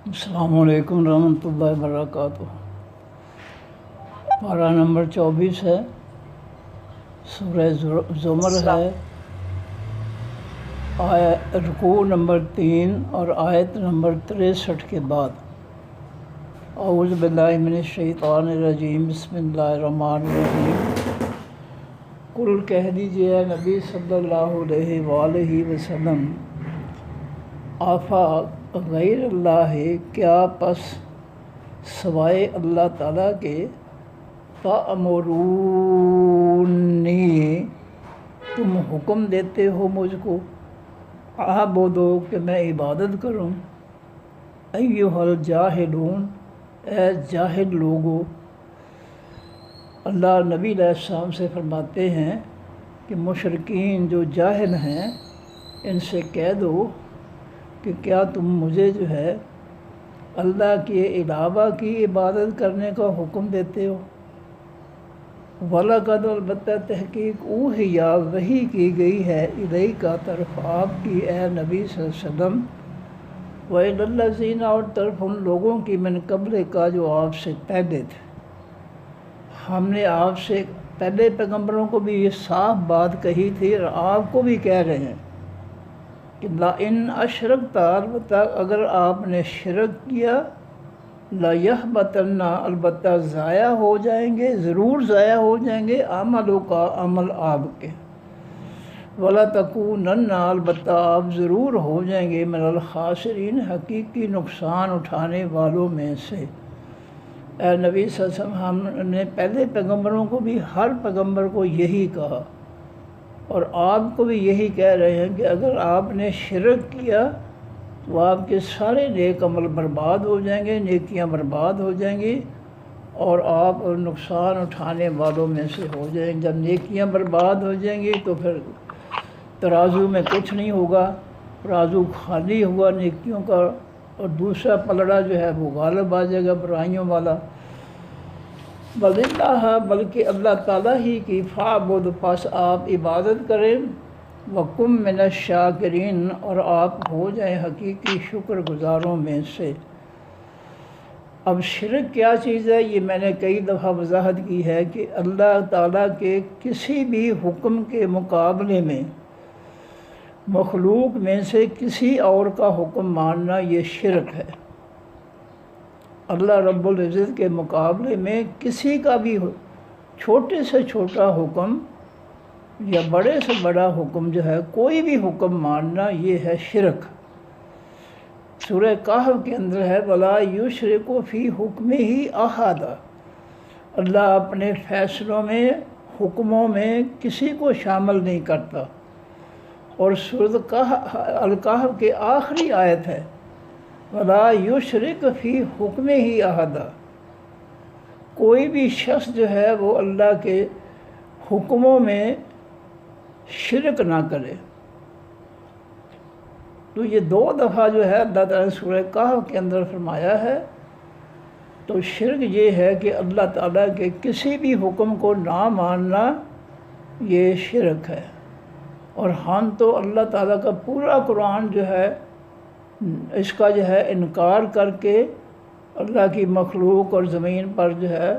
السلام علیکم ورحمۃ اللہ وبرکاتہ۔ پارہ نمبر 24 ہے، سورہ زمر ہے، رکوع نمبر 3 اور آیت نمبر 63 کے بعد۔ اعوذ باللہ من الشیطان الرجیم، بسم اللہ الرحمن الرحیم۔ کل کہہ دیجئے اے نبی صلی اللہ علیہ وآلہ وسلم، آفا غیر اللہ، کیا پس سوائے اللہ تعالیٰ کے، تَأْمُرُونِّی، تم حکم دیتے ہو مجھ کو، اعبدو، کہ میں عبادت کروں، ایھا الجاہلون، اے جاہل لوگو۔ اللہ نبی علیہ السلام سے فرماتے ہیں کہ مشرکین جو جاہل ہیں ان سے کہہ دو کہ کیا تم مجھے جو ہے اللہ کے علاوہ کی عبادت کرنے کا حکم دیتے ہو؟ وَلَقَدْ، البتہ تحقیق، اوحیا، وحی کی گئی ہے، الیک، طرف آپ کی، اے نبی صلی اللہ علیہ وسلم، وَإِلَى الَّذِينَ، اور طرف ان لوگوں کی، من قبل کا، جو آپ سے پہلے تھے۔ ہم نے آپ سے پہلے پیغمبروں کو بھی یہ صاف بات کہی تھی اور آپ کو بھی کہہ رہے ہیں کہ لَإِنْ أَشْرَكْتَ، البتہ اگر آپ نے شرک کیا، لَيَحْبَطَنَّ، البتہ ضائع ہو جائیں گے، ضرور ضائع ہو جائیں گے، عملوں کا، عمل آپ کے، وَلَتَكُونَنَّ، البتہ آپ ضرور ہو جائیں گے، مِنَ الْخَاسِرِينَ، حقیقی نقصان اٹھانے والوں میں سے۔ اے نبی صلی اللہ علیہ وسلم، ہم نے پہلے پیغمبروں کو بھی، ہر پیغمبر کو یہی کہا اور آپ کو بھی یہی کہہ رہے ہیں کہ اگر آپ نے شرک کیا تو آپ کے سارے نیک عمل برباد ہو جائیں گے، نیکیاں برباد ہو جائیں گی اور آپ نقصان اٹھانے والوں میں سے ہو جائیں گے۔ جب نیکیاں برباد ہو جائیں گی تو پھر ترازو میں کچھ نہیں ہوگا، ترازو خالی ہوا نیکیوں کا، اور دوسرا پلڑا جو ہے وہ غالب آ جائے گا برائیوں والا۔ بل اللہ، بلکہ اللہ تعالیٰ ہی کی، فاعبد، پس آپ عبادت کریں، وکم من الشاکرین، اور آپ ہو جائیں حقیقی شکر گزاروں میں سے۔ اب شرک کیا چیز ہے، یہ میں نے کئی دفعہ وضاحت کی ہے کہ اللہ تعالیٰ کے کسی بھی حکم کے مقابلے میں مخلوق میں سے کسی اور کا حکم ماننا، یہ شرک ہے۔ اللہ رب العزت کے مقابلے میں کسی کا بھی چھوٹے سے چھوٹا حکم یا بڑے سے بڑا حکم جو ہے، کوئی بھی حکم ماننا، یہ ہے شرک۔ سورہ کہف کے اندر ہے، وَلَا يُشْرِكُ فِي حُكْمِهِ أَحَدًا، اللہ اپنے فیصلوں میں، حکموں میں کسی کو شامل نہیں کرتا۔ اور سورۃ الکہف کے آخری آیت ہے، وَلَا يُشْرِكُ فِي حُكْمِهِ أَحَدًا، کوئی بھی شخص جو ہے وہ اللہ کے حکموں میں شرک نہ کرے۔ تو یہ دو دفعہ جو ہے اللہ تعالیٰ نے سورہ کہف کے اندر فرمایا ہے۔ تو شرک یہ ہے کہ اللہ تعالیٰ کے کسی بھی حکم کو نہ ماننا، یہ شرک ہے۔ اور ہم تو اللہ تعالیٰ کا پورا قرآن جو ہے اس کا جو ہے انکار کر کے اللہ کی مخلوق اور زمین پر جو ہے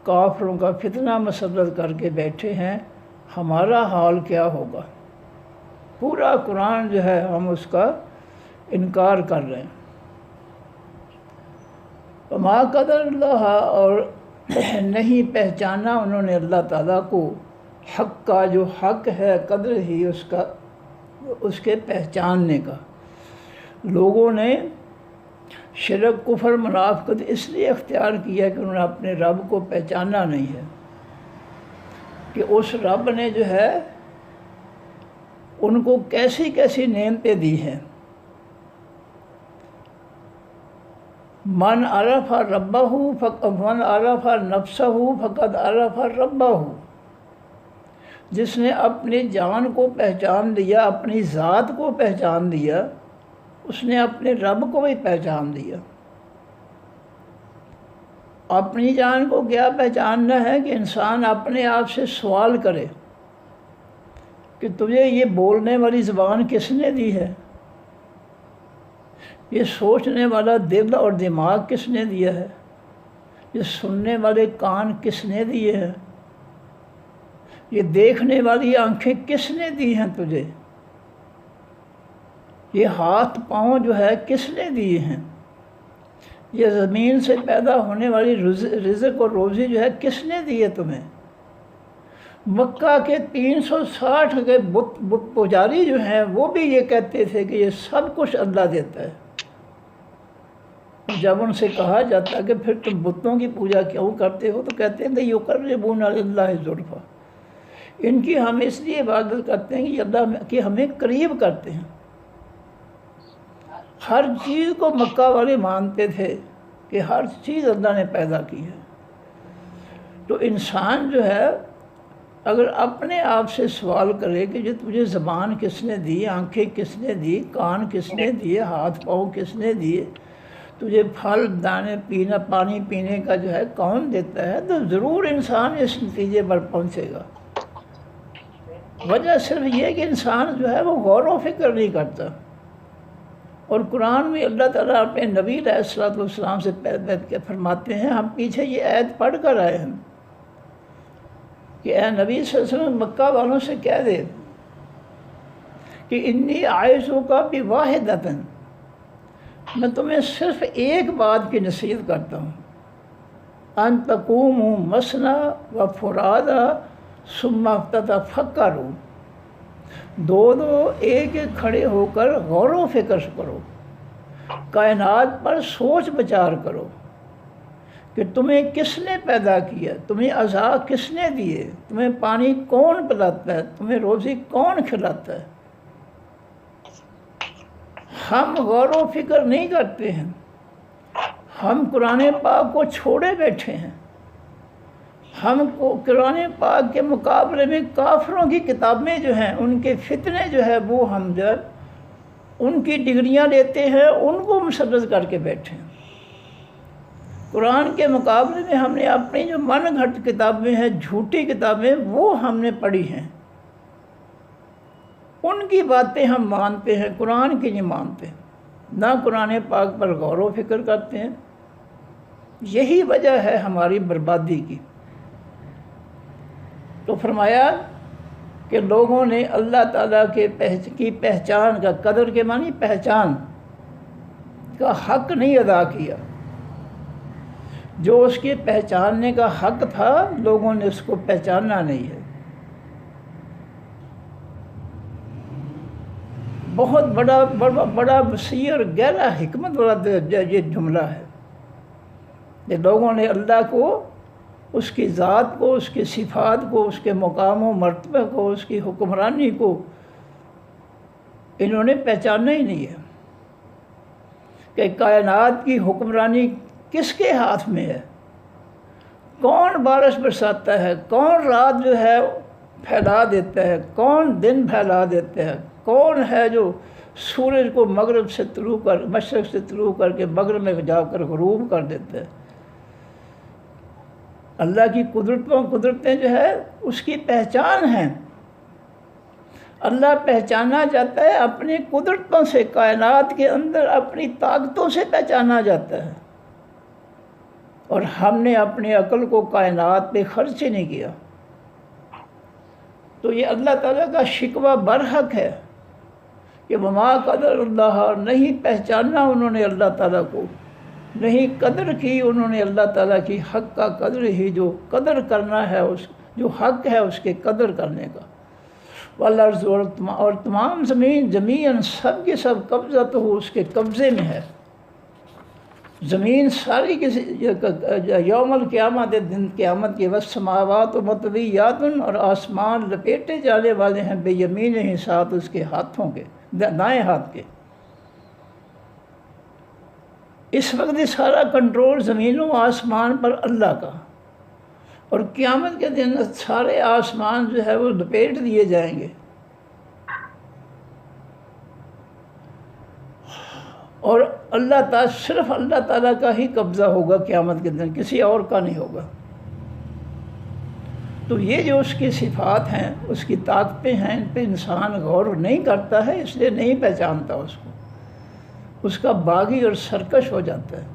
کافروں کا فتنہ مسلط کر کے بیٹھے ہیں۔ ہمارا حال کیا ہوگا؟ پورا قرآن جو ہے ہم اس کا انکار کر رہے ہیں۔ وما قدر اللہ، اور نہیں پہچانا انہوں نے اللہ تعالیٰ کو، حق کا، جو حق ہے، قدر ہی اس کا، اس کے پہچاننے کا۔ لوگوں نے شرک، کفر، منافقت اس لیے اختیار کیا کہ انہوں نے اپنے رب کو پہچانا نہیں ہے، کہ اس رب نے جو ہے ان کو کیسی کیسی نعمتیں دی ہیں۔ من عرف ربہ من عرف نفسہ فقد عرف ربہ، جس نے اپنی جان کو پہچان لیا، اپنی ذات کو پہچان لیا، اس نے اپنے رب کو بھی پہچان لیا۔ اپنی جان کو کیا پہچاننا ہے کہ انسان اپنے آپ سے سوال کرے کہ تجھے یہ بولنے والی زبان کس نے دی ہے، یہ سوچنے والا دل اور دماغ کس نے دیا ہے؟ یہ سننے والے کان کس نے دیے ہیں؟ یہ دیکھنے والی آنکھیں کس نے دی ہیں تجھے؟ یہ ہاتھ پاؤں جو ہے کس نے دیے ہیں؟ یہ زمین سے پیدا ہونے والی رزق اور روزی جو ہے کس نے دی ہے تمہیں؟ مکہ کے 360 کے بت پجاری جو ہیں وہ بھی یہ کہتے تھے کہ یہ سب کچھ اللہ دیتا ہے۔ جب ان سے کہا جاتا کہ پھر تم بتوں کی پوجا کیوں کرتے ہو، تو کہتے ہیں کہ یقربون الی اللہ زلفیٰ، ان کی ہم اس لیے عبادت کرتے ہیں کہ اللہ کی ہمیں قریب کرتے ہیں۔ ہر چیز کو مکہ والے مانتے تھے کہ ہر چیز اللہ نے پیدا کی ہے۔ تو انسان جو ہے اگر اپنے آپ سے سوال کرے کہ جو تجھے زبان کس نے دی، آنکھیں کس نے دی، کان کس نے دیے، ہاتھ پاؤں کس نے دیے، تجھے پھل دانے پانی پینے کا جو ہے کون دیتا ہے، تو ضرور انسان اس نتیجے پر پہنچے گا۔ وجہ صرف یہ کہ انسان جو ہے وہ غور و فکر نہیں کرتا۔ اور قرآن میں اللہ تعالیٰ اپنے نبی علیہ الصلوۃ والسلام سے فرماتے ہیں، ہم پیچھے یہ آیت پڑھ کر آئے ہیں کہ اے نبی صلی اللہ علیہ وسلم مکہ والوں سے کہہ دے کہ انی اعظک بواحدۃ، میں تمہیں صرف ایک بات کی نصیحت کرتا ہوں، ان تقوموا مثنی و فرادی ثم تتفکروا، دو ایک ایک کھڑے ہو کر غور و فکر کرو، کائنات پر سوچ بچار کرو کہ تمہیں کس نے پیدا کیا، تمہیں اعضاء کس نے دیے، تمہیں پانی کون پلاتا ہے، تمہیں روزی کون کھلاتا ہے۔ ہم غور و فکر نہیں کرتے ہیں، ہم قرآن پاک کو چھوڑے بیٹھے ہیں۔ ہم کو قرآن پاک کے مقابلے میں کافروں کی کتابیں جو ہیں، ان کے فتنے جو ہے وہ ہم جب ان کی ڈگریاں لیتے ہیں ان کو مسدد کر کے بیٹھے ہیں۔ قرآن کے مقابلے میں ہم نے اپنی جو من گھڑت کتابیں ہیں، جھوٹی کتابیں، وہ ہم نے پڑھی ہیں، ان کی باتیں ہم مانتے ہیں، قرآن کی نہیں مانتے، نہ قرآن پاک پر غور و فکر کرتے ہیں۔ یہی وجہ ہے ہماری بربادی کی۔ تو فرمایا کہ لوگوں نے اللہ تعالیٰ کی پہچان کا، قدر کے معنی پہچان کا حق نہیں ادا کیا۔ جو اس کے پہچاننے کا حق تھا لوگوں نے اس کو پہچانا نہیں ہے۔ بہت بڑا وسیع اور گہرا حکمت والا یہ جملہ ہے کہ لوگوں نے اللہ کو، اس کی ذات کو، اس کی صفات کو، اس کے مقام و مرتبہ کو، اس کی حکمرانی کو انہوں نے پہچانا ہی نہیں ہے کہ کائنات کی حکمرانی کس کے ہاتھ میں ہے، کون بارش برساتا ہے، کون رات جو ہے پھیلا دیتا ہے، کون دن پھیلا دیتا ہے، کون ہے جو سورج کو مغرب سے طلوع کر، مشرق سے طلوع کر کے مغرب میں جا کر غروب کر دیتا ہے۔ اللہ کی قدرتیں جو ہے اس کی پہچان ہیں۔ اللہ پہچانا جاتا ہے اپنی قدرتوں سے، کائنات کے اندر اپنی طاقتوں سے پہچانا جاتا ہے، اور ہم نے اپنی عقل کو کائنات پہ خرچ ہی نہیں کیا۔ تو یہ اللہ تعالیٰ کا شکوہ برحق ہے کہ وما قدر اللہ، نہیں پہچانا انہوں نے اللہ تعالیٰ کو، نہیں قدر کی انہوں نے اللہ تعالیٰ کی حق کا قدر ہی، جو قدر کرنا ہے، اس جو حق ہے اس کے قدر کرنے کا۔ والارض، اور تمام زمین جمیعاً، سب کے سب قبضہ تو اس کے قبضے میں ہے۔ زمین ساری یوم القیامت، دن قیامت کے وقت، سماوات و مطویات، اور آسمان لپیٹے جانے والے ہیں بے یمین ہی، ساتھ اس کے ہاتھوں کے، دائیں ہاتھ کے۔ اس وقت یہ سارا کنٹرول زمین و آسمان پر اللہ کا، اور قیامت کے دن سارے آسمان جو ہے وہ لپیٹ دیے جائیں گے، اور اللہ تعالیٰ، صرف اللہ تعالیٰ کا ہی قبضہ ہوگا قیامت کے دن، کسی اور کا نہیں ہوگا۔ تو یہ جو اس کی صفات ہیں، اس کی طاقتیں ہیں، ان پہ انسان غور نہیں کرتا ہے، اس لیے نہیں پہچانتا اس کو۔ اس کا باغی اور سرکش ہو جاتا ہے۔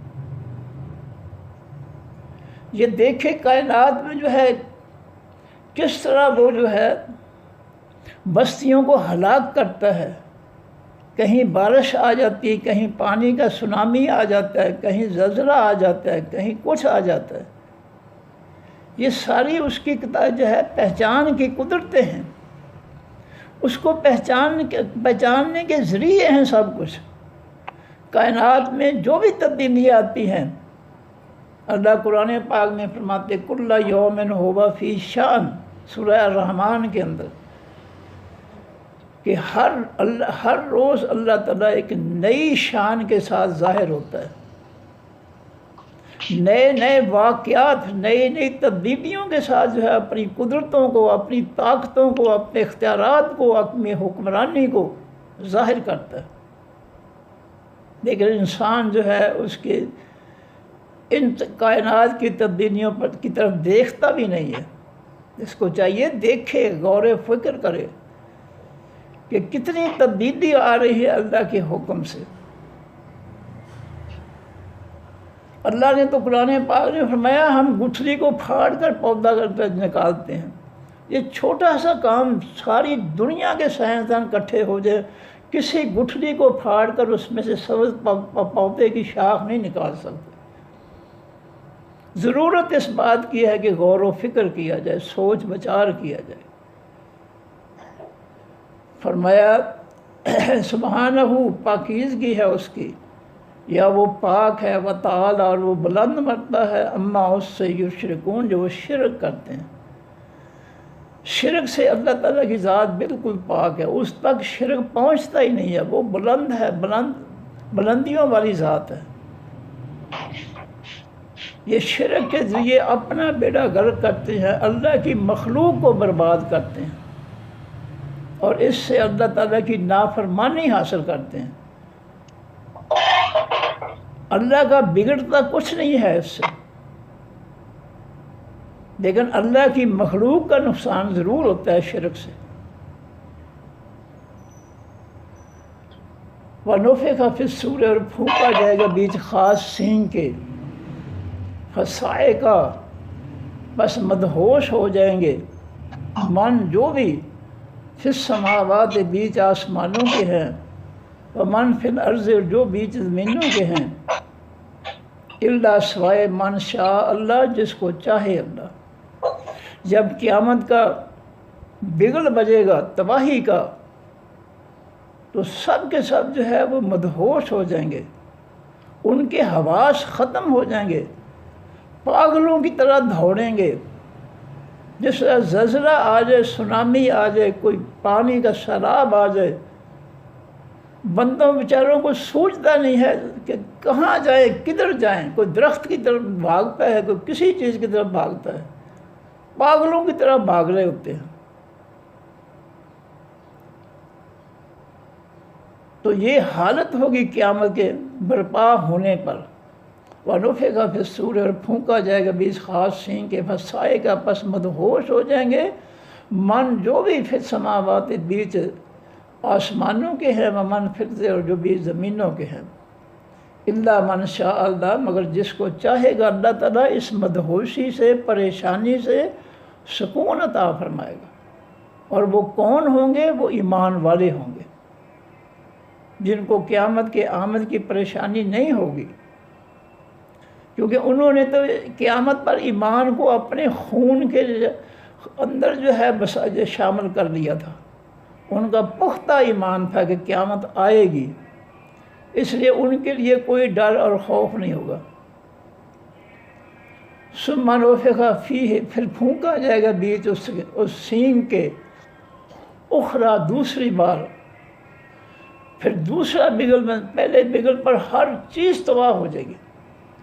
یہ دیکھے کائنات میں جو ہے کس طرح وہ جو ہے بستیوں کو ہلاک کرتا ہے، کہیں بارش آ جاتی ہے، کہیں پانی کا سونامی آ جاتا ہے، کہیں زلزلہ آ جاتا ہے، کہیں کچھ آ جاتا ہے۔ یہ ساری اس کی جو ہے پہچان کی قدرتیں ہیں، اس کو پہچاننے کے ذریعے ہیں سب کچھ۔ کائنات میں جو بھی تبدیلی آتی ہیں، اللہ قرآن پاک میں فرماتے کل یوم ہوا فی شان، سورہ الرحمن کے اندر، کہ ہر روز اللہ تعالیٰ ایک نئی شان کے ساتھ ظاہر ہوتا ہے، نئے واقعات، نئی تبدیلیوں کے ساتھ جو ہے اپنی قدرتوں کو، اپنی طاقتوں کو، اپنے اختیارات کو، اپنی حکمرانی کو ظاہر کرتا ہے۔ لیکن انسان جو ہے اس کے ان کائنات کی تبدیلیوں کی طرف دیکھتا بھی نہیں ہے۔ اس کو چاہیے دیکھے، غور و فکر کرے کہ کتنی تبدیلی آ رہی ہے اللہ کے حکم سے۔ اللہ نے تو قرآن پاک نے فرمایا ہم گٹھلی کو پھاڑ کر پودا کر نکالتے ہیں۔ یہ چھوٹا سا کام، ساری دنیا کے سائنسدان اکٹھے ہو جائے، کسی گٹھلی کو پھاڑ کر اس میں سے سبز پودے کی شاخ نہیں نکال سکتے۔ ضرورت اس بات کی ہے کہ غور و فکر کیا جائے، سوچ بچار کیا جائے۔ فرمایا سبحانہ، پاکیزگی ہے اس کی، یا وہ پاک ہے، و تعالی، اور وہ بلند مرتبہ ہے، اما اس سے یشرکون، جو وہ شرک کرتے ہیں۔ شرک سے اللہ تعالیٰ کی ذات بالکل پاک ہے، اس تک شرک پہنچتا ہی نہیں ہے، وہ بلند ہے، بلندیوں والی ذات ہے۔ یہ شرک کے ذریعے اپنا بیڑا غرق کرتے ہیں، اللہ کی مخلوق کو برباد کرتے ہیں، اور اس سے اللہ تعالیٰ کی نافرمانی حاصل کرتے ہیں۔ اللہ کا بگڑتا کچھ نہیں ہے اس سے، لیکن اللہ کی مخلوق کا نقصان ضرور ہوتا ہے شرک سے۔ وَنُفِخَ فِي الصُّورِ، اور پھونکا جائے گا بیچ خاص سینگ کے، فَصَعِقَ، بس مدہوش ہو جائیں گے، من جو بھی، فی السماوات، بیچ آسمانوں کے ہیں، ومن فی الارض، جو بیچ زمینوں کے ہیں، الا سوائے من شاء اللہ، جس کو چاہے اللہ۔ جب قیامت کا بگل بجے گا، تباہی کا، تو سب کے سب جو ہے وہ مدہوش ہو جائیں گے، ان کے حواس ختم ہو جائیں گے، پاگلوں کی طرح دوڑیں گے۔ جس طرح زلزلہ آ جائے، سونامی آ جائے، کوئی پانی کا سیلاب آ جائے، بندوں بیچاروں کو سوچتا نہیں ہے کہ کہاں جائیں، کدھر جائیں۔ کوئی درخت کی طرف بھاگتا ہے، کوئی کسی چیز کی طرف بھاگتا ہے، پاگلوں کی طرح بھاگ رہے ہوتے ہیں۔ تو یہ حالت ہوگی قیامت کے برپا ہونے پر۔ وَنُفِخَ فِي الصُّورِ، اور پھونکا جائے گا بیچ خاص سینگ کے، فَصَعِقَ، پس مدہوش ہو جائیں گے، من جو بھی فی السماوات، بیچ آسمانوں کے ہیں، ومن فی الارض، اور جو بھی زمینوں کے ہیں، الا من شاء اللہ، مگر جس کو چاہے گا اللہ تعالیٰ اس مدہوشی سے، پریشانی سے سکون عطا فرمائے گا۔ اور وہ کون ہوں گے؟ وہ ایمان والے ہوں گے، جن کو قیامت کے آمد کی پریشانی نہیں ہوگی، کیونکہ انہوں نے تو قیامت پر ایمان کو اپنے خون کے اندر جو ہے شامل کر لیا تھا۔ ان کا پختہ ایمان تھا کہ قیامت آئے گی، اس لیے ان کے لیے کوئی ڈر اور خوف نہیں ہوگا۔ ثم نفخ فیہ، پھر پھونکا جائے گا بیچ اس سینگ کے، اخرى، دوسری بار، پھر دوسرا بگل میں، پہلے بگل پر ہر چیز تباہ ہو جائے گی،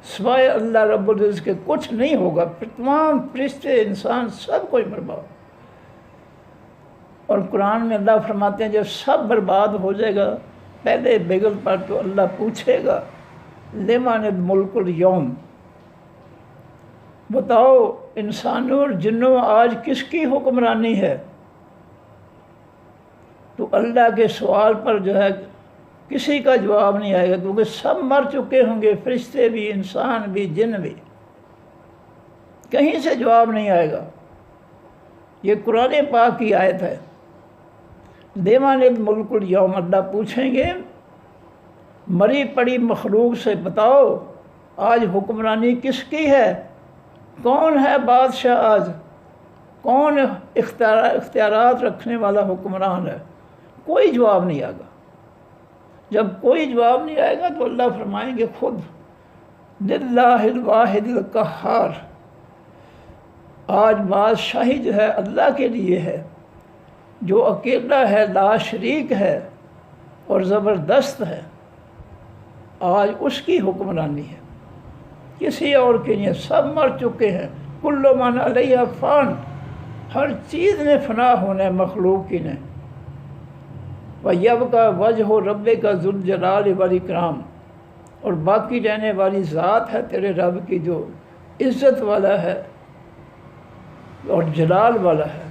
سوائے اللہ رب العزت کے کچھ نہیں ہوگا، پھر تمام فرشتے، انسان، سب کچھ برباد۔ اور قرآن میں اللہ فرماتے ہیں جب سب برباد ہو جائے گا پہلے بگل پر، تو اللہ پوچھے گا لمن الملک اليوم، بتاؤ انسانوں اور جنوں آج کس کی حکمرانی ہے؟ تو اللہ کے سوال پر جو ہے کسی کا جواب نہیں آئے گا، کیونکہ سب مر چکے ہوں گے، فرشتے بھی، انسان بھی، جن بھی، کہیں سے جواب نہیں آئے گا۔ یہ قرآن پاک کی آیت ہے۔ دیوان ملک الیوم، اللہ پوچھیں گے مری پڑی مخلوق سے، بتاؤ آج حکمرانی کس کی ہے؟ کون ہے بادشاہ آج؟ کون اختیارات رکھنے والا حکمران ہے؟ کوئی جواب نہیں آئے گا۔ جب کوئی جواب نہیں آئے گا تو اللہ فرمائیں گے خود للہ الواحد القہار، آج بادشاہی جو ہے اللہ کے لیے ہے، جو اکیلا ہے، لا شریک ہے اور زبردست ہے۔ آج اس کی حکمرانی ہے، کسی اور کی نہیں ہے۔ سب مر چکے ہیں، کل من علیہ فان، ہر چیز نے فنا ہونا ہے، مخلوق کی نے۔ وَيَبْقَى وَجْهُ رَبِّكَ ذُو الْجَلَالِ وَالْإِكْرَامِ، اور باقی رہنے والی ذات ہے تیرے رب کی جو عزت والا ہے اور جلال والا ہے۔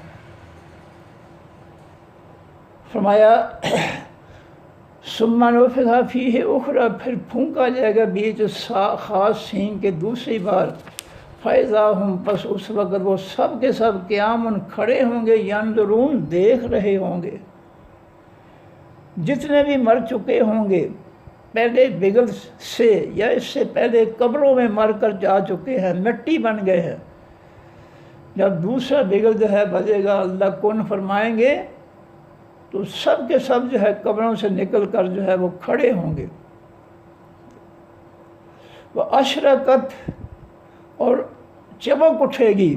فرمایا ثُمَّ نُفِخَ فِيهِ اُخْرَى، پھر پھونکا جائے گا بیچ خاص سینگ کے دوسری بار۔ فَإِذَا هُمْ، پس اس وقت وہ سب کے سب قیام کھڑے ہوں گے، يَنظُرُونَ، دیکھ رہے ہوں گے۔ جتنے بھی مر چکے ہوں گے پہلے بگل سے یا اس سے پہلے قبروں میں مر کر جا چکے ہیں، مٹی بن گئے ہیں، جب دوسرا بگل جو ہے بجے گا، اللہ کن فرمائیں گے تو سب کے سب جو ہے قبروں سے نکل کر جو ہے وہ کھڑے ہوں گے۔ وہ اشرقت، اور چمک اٹھے گی،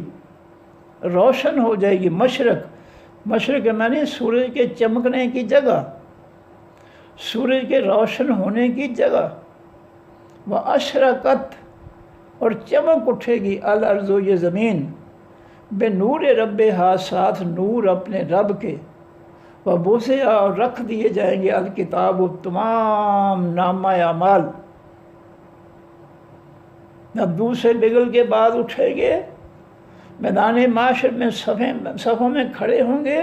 روشن ہو جائے گی۔ مشرق، مشرق معنی سورج کے چمکنے کی جگہ، سورج کے روشن ہونے کی جگہ۔ وہ اشرقت، اور چمک اٹھے گی، الارض، یہ زمین، بے نور ربہا، ساتھ نور اپنے رب کے۔ وَبُسِّطَ، اور رکھ دیے جائیں گے، الکتاب، تمام نامہ اعمال۔ اب دوسرے بگل کے بعد اٹھیں گے، میدان معاشر میں صفوں میں کھڑے ہوں گے،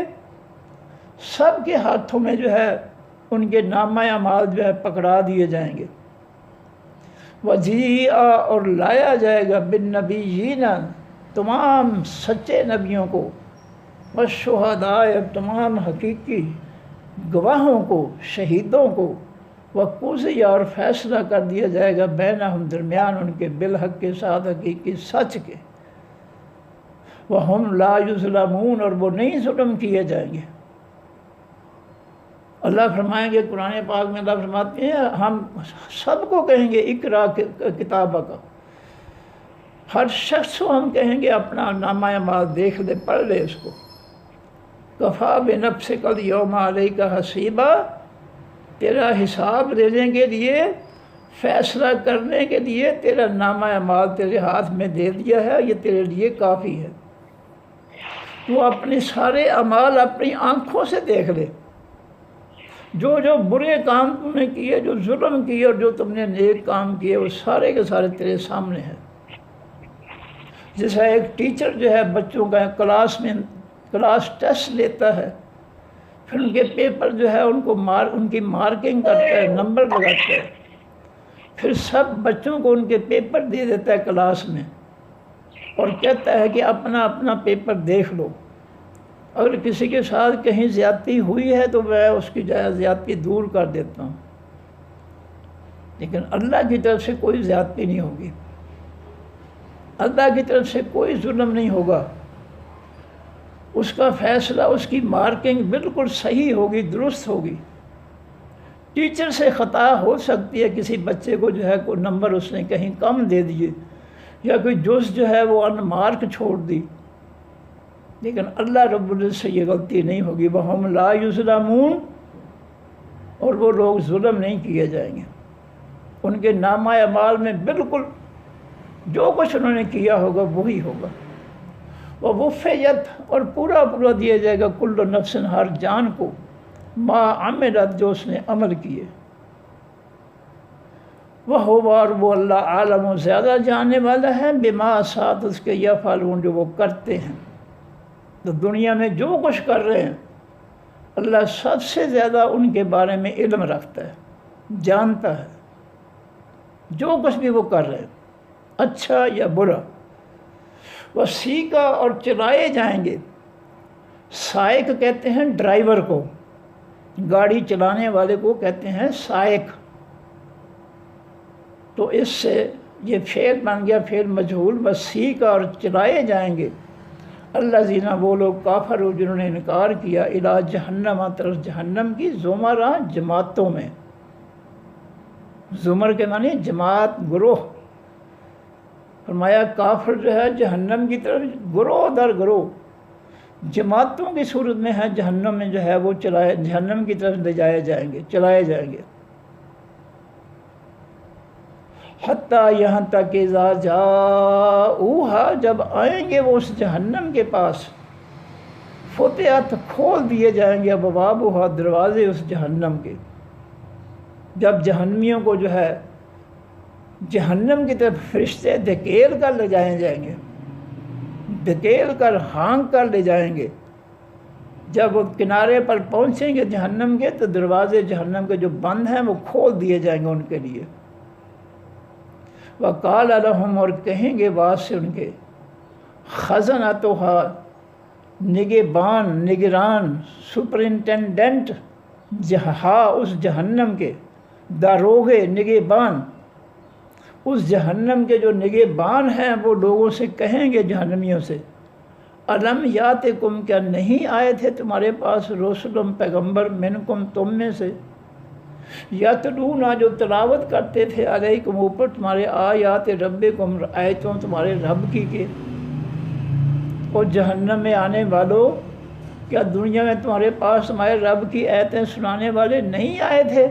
سب کے ہاتھوں میں جو ہے ان کے نامہ اعمال جو ہے پکڑا دیے جائیں گے۔ وَجِیءَ، اور لایا جائے گا، بالنبیین، تمام سچے نبیوں کو، والشہداء، تمام حقیقی گواہوں کو، شہیدوں کو، وقضی، اور فیصلہ کر دیا جائے گا، بینہم، درمیان ان کے، بالحق کے ساتھ، حقیقی سچ کے۔ وہم لا یظلمون، اور وہ نہیں ظلم کیے جائیں گے۔ اللہ فرمائیں گے قرآن پاک میں، اللہ فرماتے ہیں ہم سب کو کہیں گے اقرا کتابہ کا، ہر شخص کو ہم کہیں گے اپنا نامہ اعمال دیکھ لے، پڑھ لے اس کو۔ کفا بنفسک الیوم علیک حسیبا، تیرا حساب لینے کے لیے، فیصلہ کرنے کے لیے تیرا نامہ اعمال تیرے ہاتھ میں دے دیا ہے، یہ تیرے لیے کافی ہے۔ تو اپنے سارے اعمال اپنی آنکھوں سے دیکھ لے، جو جو برے کام تم نے کیے، جو ظلم کیے، اور جو تم نے نیک کام کیے، وہ سارے کے سارے تیرے سامنے ہیں۔ جیسا ایک ٹیچر جو ہے بچوں کا کلاس میں کلاس ٹیسٹ لیتا ہے، پھر ان کے پیپر جو ہے ان کی مارکنگ کرتا ہے، نمبر لگاتا ہے، پھر سب بچوں کو ان کے پیپر دے دیتا ہے کلاس میں، اور کہتا ہے کہ اپنا اپنا پیپر دیکھ لو۔ اگر کسی کے ساتھ کہیں زیادتی ہوئی ہے تو میں اس کی زیادتی دور کر دیتا ہوں، لیکن اللہ کی طرف سے کوئی زیادتی نہیں ہوگی، اللہ کی طرف سے کوئی ظلم نہیں ہوگا۔ اس کا فیصلہ، اس کی مارکنگ بالکل صحیح ہوگی، درست ہوگی۔ ٹیچر سے خطا ہو سکتی ہے، کسی بچے کو جو ہے کوئی نمبر اس نے کہیں کم دے دیے، یا کوئی جز جو ہے وہ ان مارک چھوڑ دی، لیکن اللہ رب العزت سے یہ غلطی نہیں ہوگی۔ وَهُمْ لَا يُظْلَمُونَ، اور وہ لوگ ظلم نہیں کیے جائیں گے۔ ان کے نامہ اعمال میں بالکل جو کچھ انہوں نے کیا ہوگا وہی ہوگا۔ وَوُفِّيَتْ، اور پورا پورا دیا جائے گا، كُلُّ نَفْسٍ، ہر جان کو، مَا عَمِلَتْ، جو اس نے عمل کیے۔ وَهُوَ، اور وہ اللہ، عالم، زیادہ جاننے والا ہے، بِمَا، ساتھ اس کے، یفعلون، جو وہ کرتے ہیں۔ تو دنیا میں جو کچھ کر رہے ہیں اللہ سب سے زیادہ ان کے بارے میں علم رکھتا ہے۔ جانتا ہے جو کچھ بھی وہ کر رہے ہیں، اچھا یا برا۔ وسیقہ اور چلائے جائیں گے۔ سائق کہتے ہیں ڈرائیور کو، گاڑی چلانے والے کو کہتے ہیں سائق۔ تو اس سے یہ فعل بن گیا فعل مجہول، وسیقہ اور چلائے جائیں گے۔ الذین وہ لوگ کافر جنہوں نے انکار کیا، الی جہنم طرف جہنم کی، زمرہ جماعتوں میں۔ زمر کے معنی جماعت، گروہ۔ فرمایا کافر جو ہے جہنم کی طرف گروہ در گروہ، جماعتوں کی صورت میں ہے، جہنم میں جو ہے وہ جہنم کی طرف لے جائے جائیں گے، چلائے جائیں گے۔ حتیٰ یہاں تک کہ اذا جاؤہا جب آئیں گے وہ اس جہنم کے پاس، فتحت کھول دیے جائیں گے ابوابہا دروازے اس جہنم کے۔ جب جہنمیوں کو جو ہے جہنم کی طرف فرشتے دھکیل کر لے جائیں گے، دھکیل کر ہانک کر لے جائیں گے، جب وہ کنارے پر پہنچیں گے جہنم کے تو دروازے جہنم کے جو بند ہیں وہ کھول دیے جائیں گے ان کے لیے۔ وقال لہم اور کہیں گے بعد سے ان کے، خزنتہا نگہبان، نگران، سپرنٹینڈنٹ اس جہنم کے، داروغے نگہبان اس جہنم کے جو نگہبان ہیں وہ لوگوں سے کہیں گے، جہنمیوں سے، الم یاتکم کیا نہیں آئے تھے تمہارے پاس رسل پیغمبر منکم تم میں سے، یتلون جو تلاوت کرتے تھے علیکم اوپر تمہارے، آیات ربکم آیتوں تمہارے رب کی کے۔ اور جہنم میں آنے والوں کیا دنیا میں تمہارے پاس تمہارے رب کی آیتیں سنانے والے نہیں آئے تھے؟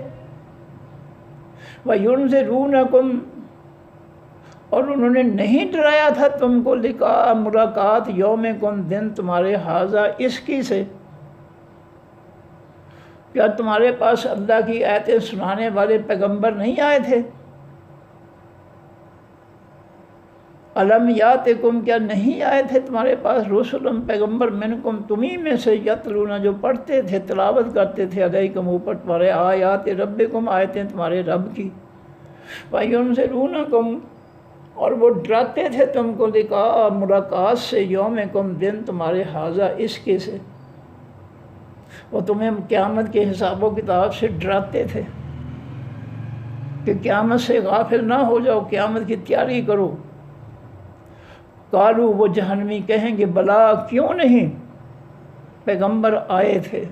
وَيُنذِرُونَكُمْ اور انہوں نے نہیں ڈرایا تھا تم کو، لقاء ملاقات یومکم دن تمہارے، ھذا اس کی سے، کیا تمہارے پاس اللہ کی آیتیں سنانے والے پیغمبر نہیں آئے تھے؟ الم یاتکم کیا نہیں آئے تھے تمہارے پاس رسل پیغمبر منکم تمہیں میں سے، یتلون جو پڑھتے تھے تلاوت کرتے تھے علیکم اوپر تمہارے، آیات ربکم آیتیں تمہارے رب کی، وَيُنذِرُونَكُمْ اور وہ ڈراتے تھے تم کو، لقاء ملاقات سے، یومکم دن تمہارے، ھذا اس کے سے، وہ تمہیں قیامت کے حساب و کتاب سے ڈراتے تھے کہ قیامت سے غافل نہ ہو جاؤ، قیامت کی تیاری کرو۔ قالو وہ جہنمی کہیں گے، بلا کیوں نہیں، پیغمبر آئے تھے،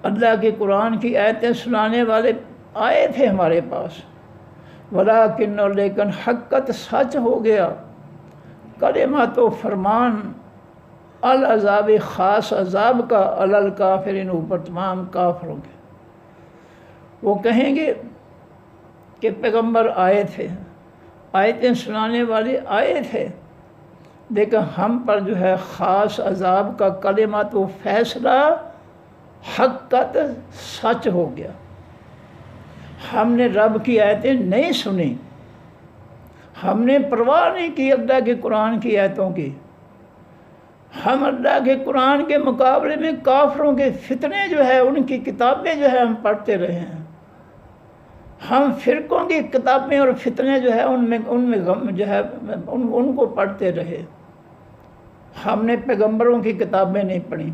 اللہ کے قرآن کی آیتیں سنانے والے آئے تھے ہمارے پاس، ولیکن اور لیکن حقت سچ ہو گیا، کلمات و فرمان، العذاب خاص عذاب کا، علی الکافرین اوپر تمام کافروں کے۔ وہ کہیں گے کہ پیغمبر آئے تھے، آیتیں سنانے والے آئے تھے، لیکن ہم پر جو ہے خاص عذاب کا کلمات و فیصلہ حقت سچ ہو گیا، ہم نے رب کی آیتیں نہیں سنی، ہم نے پرواہ نہیں کی اللہ کے قرآن کی آیتوں کی، ہم اللہ کے قرآن کے مقابلے میں کافروں کے فتنے جو ہے ان کی کتابیں جو ہے ہم پڑھتے رہے ہیں، ہم فرقوں کی کتابیں اور فتنے جو ہے ان میں غم جو ہے ان کو پڑھتے رہے، ہم نے پیغمبروں کی کتابیں نہیں پڑھی،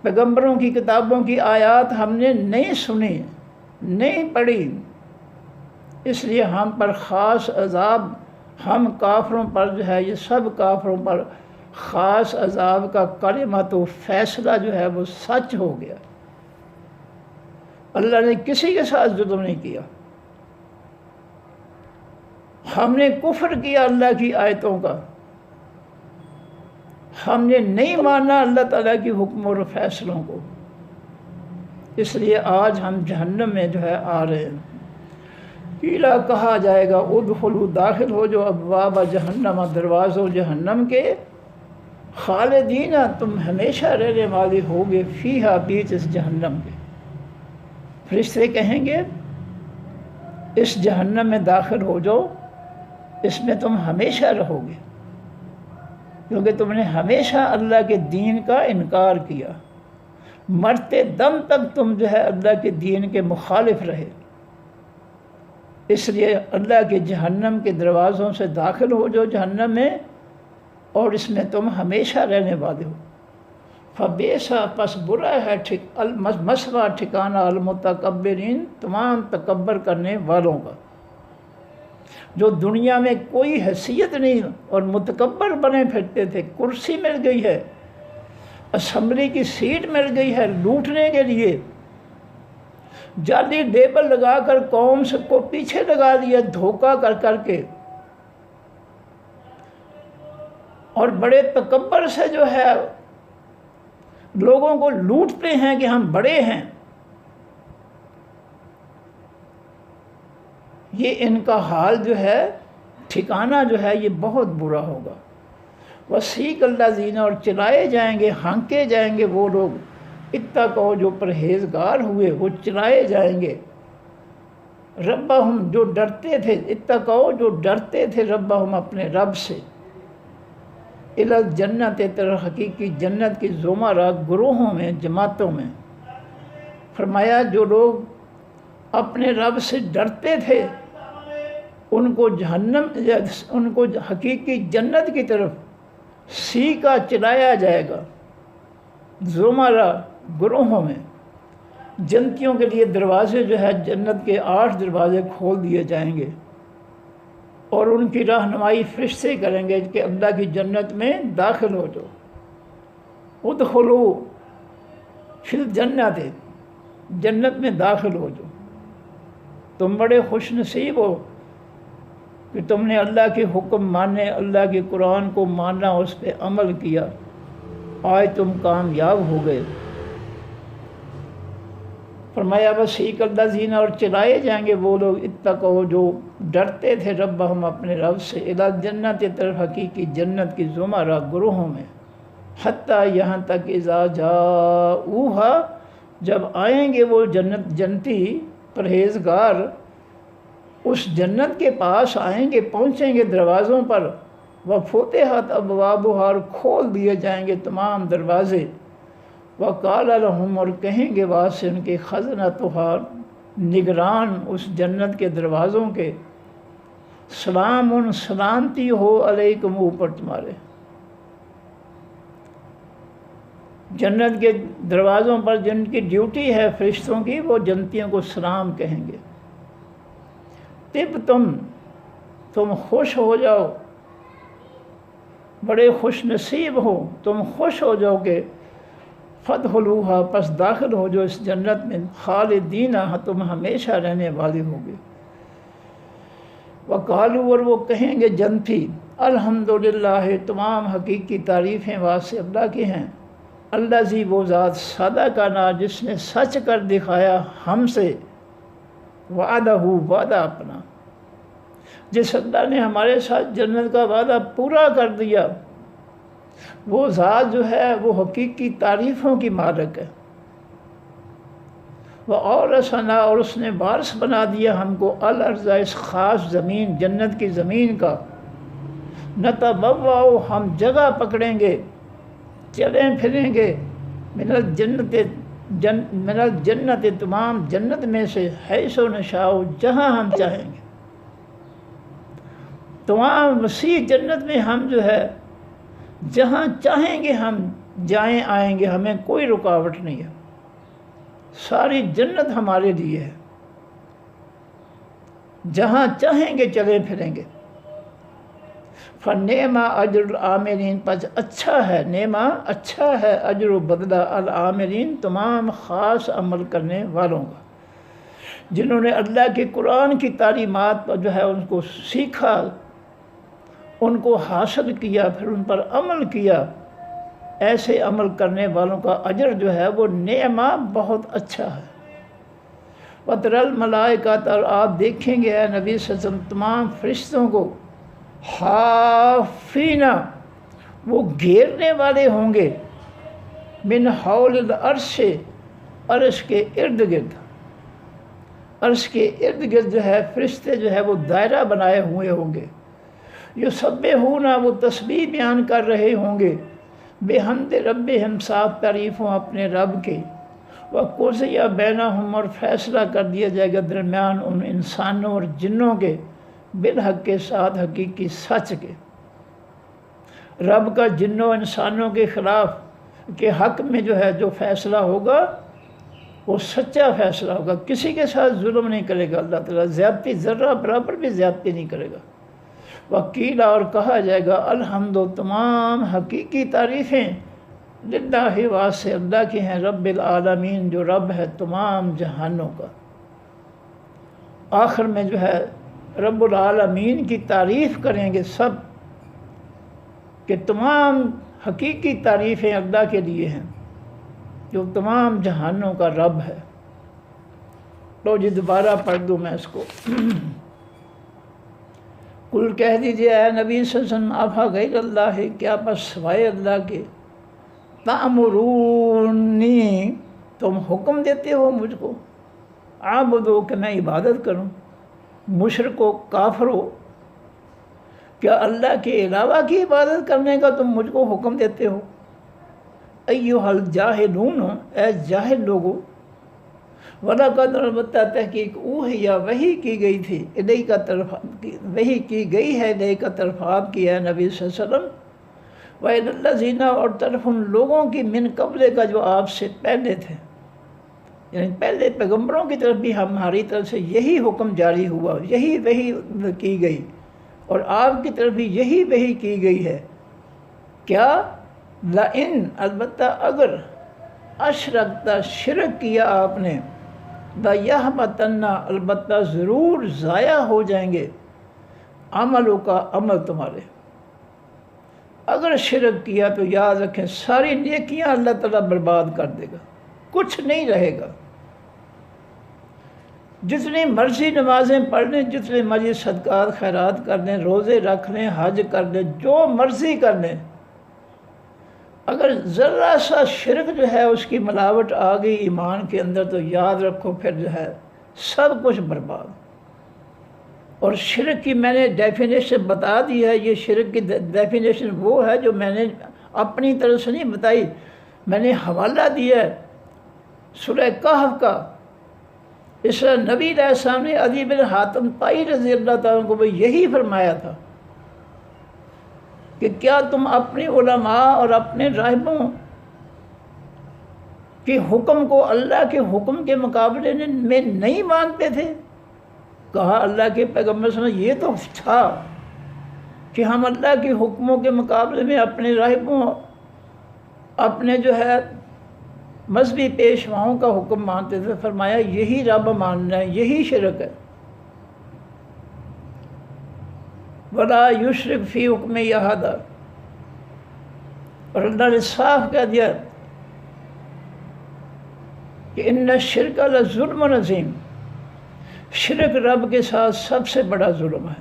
پیغمبروں کی کتابوں کی آیات ہم نے نہیں سنی، نہیں پڑھی، اس لیے ہم پر خاص عذاب، ہم کافروں پر جو ہے یہ سب کافروں پر خاص عذاب کا کلمات و فیصلہ جو ہے وہ سچ ہو گیا۔ اللہ نے کسی کے ساتھ ظلم نہیں کیا، ہم نے کفر کیا اللہ کی آیتوں کا، ہم نے نہیں مانا اللہ تعالیٰ کی حکم اور فیصلوں کو، اس لیے آج ہم جہنم میں جو ہے آ رہے ہیں۔ قیلا کہا جائے گا، ادخلوا داخل ہو جو ابواب جہنم دروازوں جہنم کے، خالدین تم ہمیشہ رہنے والے ہوگے، فیہا بیچ اس جہنم کے۔ فرشتے کہیں گے اس جہنم میں داخل ہو جاؤ، اس میں تم ہمیشہ رہو گے، کیونکہ تم نے ہمیشہ اللہ کے دین کا انکار کیا، مرتے دم تک تم جو ہے اللہ کے دین کے مخالف رہے، اس لیے اللہ کے جہنم کے دروازوں سے داخل ہو جو جہنم میں، اور اس میں تم ہمیشہ رہنے والے ہو۔ فبیسا پس برا ہے مسوا ٹھکانہ المتکبرین تمام تکبر کرنے والوں کا، جو دنیا میں کوئی حیثیت نہیں اور متکبر بنے پھرتے تھے۔ کرسی مل گئی ہے، اسمبلی کی سیٹ مل گئی ہے لوٹنے کے لیے، جعلی لیبل لگا کر قوم کو پیچھے لگا دیا دھوکہ کر کر کے، اور بڑے تکبر سے جو ہے لوگوں کو لوٹتے ہیں کہ ہم بڑے ہیں۔ یہ ان کا حال جو ہے، ٹھکانہ جو ہے، یہ بہت برا ہوگا۔ وسیق الذین اور چلائے جائیں گے، ہانکے جائیں گے وہ لوگ، اتقوا جو پرہیزگار ہوئے وہ چلائے جائیں گے، ربہم جو ڈرتے تھے، اتقوا جو ڈرتے تھے، ربہم اپنے رب سے، الی الجنت طرف حقیقی جنت کی زمرہ گروہوں میں، جماعتوں میں۔ فرمایا جو لوگ اپنے رب سے ڈرتے تھے ان کو جہنم، ان کو حقیقی جنت کی طرف سیکا چلایا جائے گا، زمرہ گروہوں میں۔ جنتیوں کے لیے دروازے جو ہے جنت کے 8 دروازے کھول دیے جائیں گے، اور ان کی رہنمائی فرشتے کریں گے کہ اللہ کی جنت میں داخل ہو جاؤ، ادخلوا فی الجنت، جنت میں داخل ہو جاؤ، تم بڑے خوش نصیب ہو کہ تم نے اللہ کے حکم مانے، اللہ کے قرآن کو مانا، اس پہ عمل کیا، آج تم کامیاب ہو گئے۔ فرمایا وسیق الذین اور چلائے جائیں گے وہ لوگ، اتقوا جو ڈرتے تھے، ربہم اپنے رب سے، الی الجنت طرف حقیقی جنت کی زمرہ گروہوں میں، حتیٰ یہاں تک اذا جاؤہا جب آئیں گے وہ جنتی پرہیزگار اس جنت کے پاس آئیں گے، پہنچیں گے دروازوں پر، وفتحت ابوابہا اور کھول دیے جائیں گے تمام دروازے، وقال لہم اور کہیں گے وہاں سے ان کے خزنتہا نگران اس جنت کے دروازوں کے، سلام سلامتی ہو علیکم اوپر تمہارے۔ جنت کے دروازوں پر جن کی ڈیوٹی ہے فرشتوں کی، وہ جنتیوں کو سلام کہیں گے۔ طب تم خوش ہو جاؤ، بڑے خوش نصیب ہو، تم خوش ہو جاؤ کہ فادخلوہا پس داخل ہو جو اس جنت میں، خالدین تم ہمیشہ رہنے والے ہوگے۔ وقالوا اور وہ کہیں گے جنتی، الحمدللہ تمام حقیقی تعریفیں واسطے اللہ کی ہیں، الذی وہ ذات صدقنا جس نے سچ کر دکھایا ہم سے، وعدہ وعدہ اپنا، جس اللہ نے ہمارے ساتھ جنت کا وعدہ پورا کر دیا، وہ ذات جو ہے وہ حقیقی تعریفوں کی مالک ہے۔ وَأَوْرَثَنَا اور اس نے وارث بنا دیا ہم کو، الارض اس خاص زمین، جنت کی زمین کا، نتبوأ ہم جگہ پکڑیں گے، چلیں پھریں گے، من الجنت تمام جنت میں سے، حیث نشاء جہاں ہم چاہیں گے، تمام وسیع جنت میں ہم جو ہے جہاں چاہیں گے ہم جائیں آئیں گے، ہمیں کوئی رکاوٹ نہیں ہے، ساری جنت ہمارے لیے ہے، جہاں چاہیں گے چلیں پھریں گے۔ فَنِعْمَ اجر العاملین پس اچھا ہے، نعمہ اچھا ہے، اجر و بدلہ العاملین تمام خاص عمل کرنے والوں کا، جنہوں نے اللہ کے قرآن کی تعلیمات پر جو ہے ان کو سیکھا، ان کو حاصل کیا، پھر ان پر عمل کیا، ایسے عمل کرنے والوں کا اجر جو ہے وہ نعمہ بہت اچھا ہے۔ وَتَرَى الْمَلَائِکَةَ اور آپ دیکھیں گے اے نبی صلی اللہ علیہ وسلم تمام فرشتوں کو، حافین وہ گھیرنے والے ہوں گے، من حول العرش عرش کے ارد گرد، عرش کے ارد گرد جو ہے فرشتے جو ہے وہ دائرہ بنائے ہوئے ہوں گے، یسبحون وہ تسبیح بیان کر رہے ہوں گے، بحمد ربہم صاف تعریفوں اپنے رب کے، وَقُضِیَ بَیْنَہُم، اور فیصلہ کر دیا جائے گا درمیان ان انسانوں اور جنوں کے بالحق کے ساتھ حقیقی سچ کے۔ رب کا جنوں انسانوں کے خلاف کے حق میں جو ہے جو فیصلہ ہوگا وہ سچا فیصلہ ہوگا، کسی کے ساتھ ظلم نہیں کرے گا اللہ تعالیٰ، زیادتی ذرہ برابر بھی زیادتی نہیں کرے گا۔ وکیل، اور کہا جائے گا الحمد، تمام حقیقی تعریفیں للہ واسطے اللہ کی ہیں، رب العالمین، جو رب ہے تمام جہانوں کا۔ آخر میں جو ہے رب العالمین کی تعریف کریں گے سب، کہ تمام حقیقی تعریفیں اللہ کے لیے ہیں جو تمام جہانوں کا رب ہے۔ لو جی دوبارہ پڑھ دوں میں اس کو۔ کل کہہ دیجئے اے نبی صلی اللہ علیہ وسلم، افا غیر اللہ، کیا بس سوائے اللہ کے، تأمرونی، تم حکم دیتے ہو مجھ کو، عابدو، کہ میں عبادت کروں، مشرکو، کافرو، کیا اللہ کے علاوہ کی عبادت کرنے کا تم مجھ کو حکم دیتے ہو؟ ایھا الجاہلون، اے جاہل لوگو، وَلَقَدْ، البتہ تحقیق، اوحی، وحی کی گئی تھی، الیک طرف، وحی کی گئی ہے الیک طرف آپ کی اے نبی صلی اللہ علیہ وسلم، وَإِلَى الَّذِينَ، اور طرف ان لوگوں کی من قبل کا جو آپ سے پہلے تھے، یعنی پہلے پیغمبروں کی طرف بھی ہماری طرف سے یہی حکم جاری ہوا، یہی وحی کی گئی، اور آپ کی طرف بھی یہی وحی کی گئی ہے۔ کیا؟ لَإِن، البتہ اگر، اشرکتا، شرک کیا آپ نے، لَيَحْبَطَنَّ، البتہ ضرور ضائع ہو جائیں گے، عملوں کا عمل تمہارے۔ اگر شرک کیا تو یاد رکھیں ساری نیکیاں اللہ تعالیٰ برباد کر دے گا، کچھ نہیں رہے گا۔ جتنی مرضی نمازیں پڑھ لیں، جتنے مرضی صدقات خیرات کر لیں، روزے رکھ لیں، حج کر لیں، جو مرضی کر لیں، اگر ذرا سا شرک جو ہے اس کی ملاوٹ آ گئی ایمان کے اندر، تو یاد رکھو پھر جو ہے سب کچھ برباد۔ اور شرک کی میں نے ڈیفینیشن بتا دی ہے، یہ شرک کی ڈیفینیشن وہ ہے جو میں نے اپنی طرف سے نہیں بتائی، میں نے حوالہ دیا ہے سورہ کہف کا۔ اس طرح نبی علیہ السلام نے عدی بن حاتم طائی رضی اللہ تعالیٰ کو بھی یہی فرمایا تھا کہ کیا تم اپنے علماء اور اپنے راہبوں کے حکم کو اللہ کے حکم کے مقابلے میں نہیں مانتے تھے؟ کہا اللہ کے پیغمبر صلی اللہ علیہ وسلم یہ تو تھا کہ ہم اللہ کے حکموں کے مقابلے میں اپنے راہبوں، اپنے جو ہے مذہبی پیشواؤں کا حکم مانتے تھے۔ فرمایا یہی رب ماننا ہے، یہی شرک ہے۔ وَلَا يُشْرِكْ فِي حُکْمِهِ أَحَدًا، اور اللہ نے صاف کہہ دیا کہ ان الشرک لظلم عظیم، شرک رب کے ساتھ سب سے بڑا ظلم ہے۔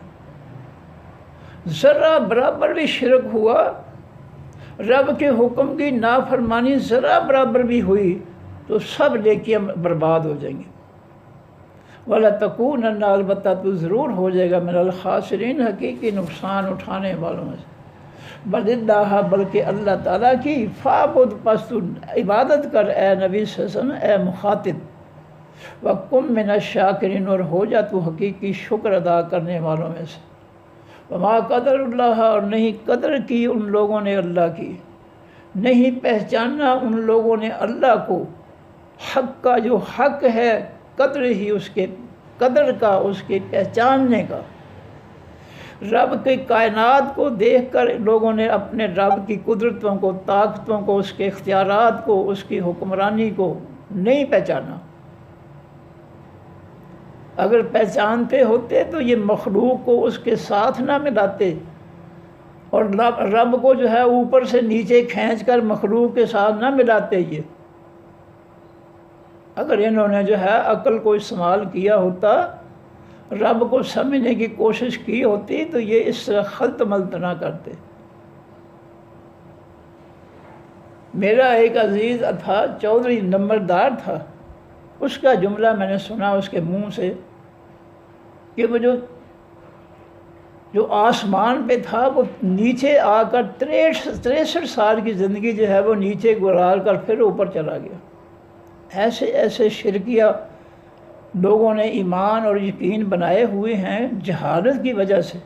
ذرا برابر بھی شرک ہوا، رب کے حکم کی نافرمانی ذرا برابر بھی ہوئی تو سب نیکیاں برباد ہو جائیں گی۔ وَلَتَكُونَنَّ، البتہ تو ضرور ہو جائے گا من الخاسرین، حقیقی نقصان اٹھانے والوں میں سے۔ بل اللہ، بلکہ اللہ تعالیٰ کی، فَاعْبُدْ، پس تو عبادت کر اے نبی صلی اللہ علیہ وسلم، اے مخاطب، وَكُن مِّنَ الشَّاكِرِينَ، اور ہو جا تو حقیقی شکر ادا کرنے والوں میں سے۔ وما قدر اللہ، اور نہیں قدر کی ان لوگوں نے اللہ کی، نہیں پہچانا ان لوگوں نے اللہ کو، حق کا جو حق ہے، قدر ہی اس کے قدر کا، اس کے پہچاننے کا۔ رب کی کائنات کو دیکھ کر لوگوں نے اپنے رب کی قدرتوں کو، طاقتوں کو، اس کے اختیارات کو، اس کی حکمرانی کو نہیں پہچانا۔ اگر پہچانتے ہوتے تو یہ مخلوق کو اس کے ساتھ نہ ملاتے، اور رب کو جو ہے اوپر سے نیچے کھینچ کر مخلوق کے ساتھ نہ ملاتے۔ یہ اگر انہوں نے جو ہے عقل کو استعمال کیا ہوتا، رب کو سمجھنے کی کوشش کی ہوتی، تو یہ اس طرح خلط ملط نہ کرتے۔ میرا ایک عزیز تھا، چودھری نمبردار تھا، اس کا جملہ میں نے سنا اس کے منہ سے کہ وہ جو آسمان پہ تھا وہ نیچے آ کر 63 سال کی زندگی جو ہے وہ نیچے گزار کر پھر اوپر چلا گیا۔ ایسے ایسے شرکیہ لوگوں نے ایمان اور یقین بنائے ہوئے ہیں جہالت کی وجہ سے